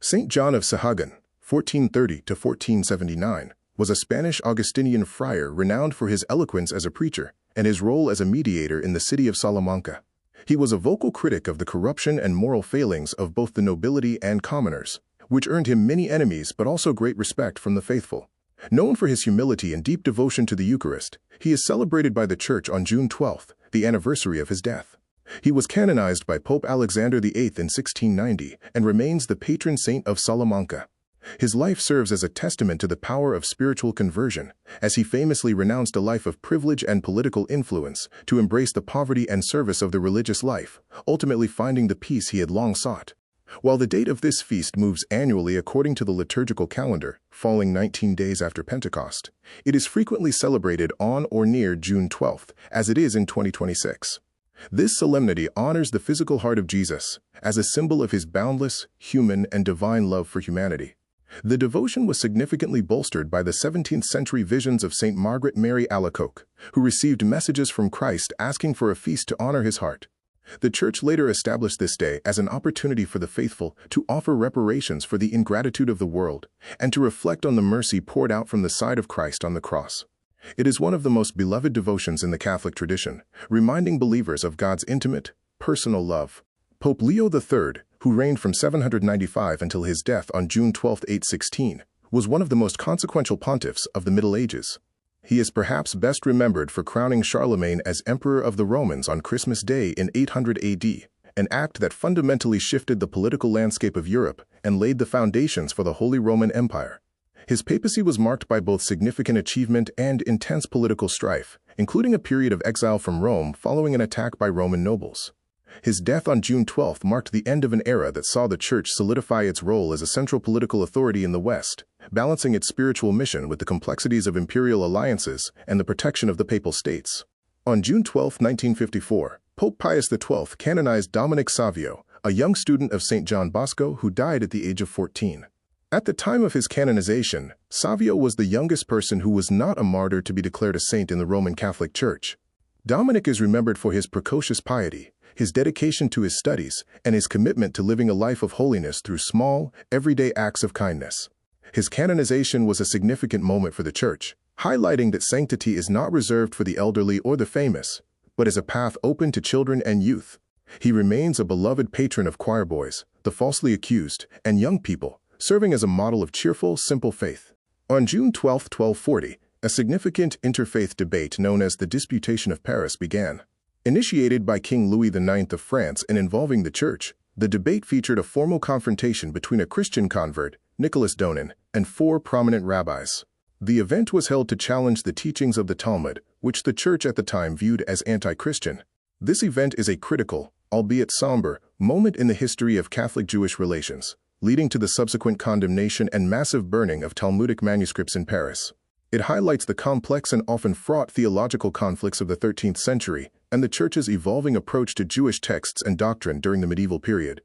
Saint John of Sahagún, 1430 to 1479, was a Spanish Augustinian friar renowned for his eloquence as a preacher and his role as a mediator in the city of Salamanca. He was a vocal critic of the corruption and moral failings of both the nobility and commoners, which earned him many enemies but also great respect from the faithful. Known for his humility and deep devotion to the Eucharist, he is celebrated by the Church on June 12th, the anniversary of his death. He was canonized by Pope Alexander VIII in 1690 and remains the patron saint of Salamanca. His life serves as a testament to the power of spiritual conversion, as he famously renounced a life of privilege and political influence to embrace the poverty and service of the religious life, ultimately finding the peace he had long sought. While the date of this feast moves annually according to the liturgical calendar, falling 19 days after Pentecost, it is frequently celebrated on or near June 12th, as it is in 2026. This solemnity honors the physical heart of Jesus as a symbol of his boundless, human, and divine love for humanity. The devotion was significantly bolstered by the 17th-century visions of Saint Margaret Mary Alacoque, who received messages from Christ asking for a feast to honor his heart. The Church later established this day as an opportunity for the faithful to offer reparations for the ingratitude of the world and to reflect on the mercy poured out from the side of Christ on the cross. It is one of the most beloved devotions in the Catholic tradition, reminding believers of God's intimate, personal love. Pope Leo III, who reigned from 795 until his death on June 12, 816, was one of the most consequential pontiffs of the Middle Ages. He is perhaps best remembered for crowning Charlemagne as Emperor of the Romans on Christmas Day in 800 AD, an act that fundamentally shifted the political landscape of Europe and laid the foundations for the Holy Roman Empire. His papacy was marked by both significant achievement and intense political strife, including a period of exile from Rome following an attack by Roman nobles. His death on June 12 marked the end of an era that saw the Church solidify its role as a central political authority in the West, balancing its spiritual mission with the complexities of imperial alliances and the protection of the Papal States. On June 12, 1954, Pope Pius XII canonized Dominic Savio, a young student of St. John Bosco who died at the age of 14. At the time of his canonization, Savio was the youngest person who was not a martyr to be declared a saint in the Roman Catholic Church. Dominic is remembered for his precocious piety, his dedication to his studies, and his commitment to living a life of holiness through small, everyday acts of kindness. His canonization was a significant moment for the Church, highlighting that sanctity is not reserved for the elderly or the famous, but is a path open to children and youth. He remains a beloved patron of choir boys, the falsely accused, and young people, serving as a model of cheerful, simple faith. On June 12, 1240, a significant interfaith debate known as the Disputation of Paris began. Initiated by King Louis IX of France and involving the Church, the debate featured a formal confrontation between a Christian convert, Nicolas Donin, and 4 prominent rabbis. The event was held to challenge the teachings of the Talmud, which the Church at the time viewed as anti-Christian. This event is a critical, albeit somber, moment in the history of Catholic-Jewish relations, leading to the subsequent condemnation and massive burning of Talmudic manuscripts in Paris. It highlights the complex and often fraught theological conflicts of the 13th century and the Church's evolving approach to Jewish texts and doctrine during the medieval period.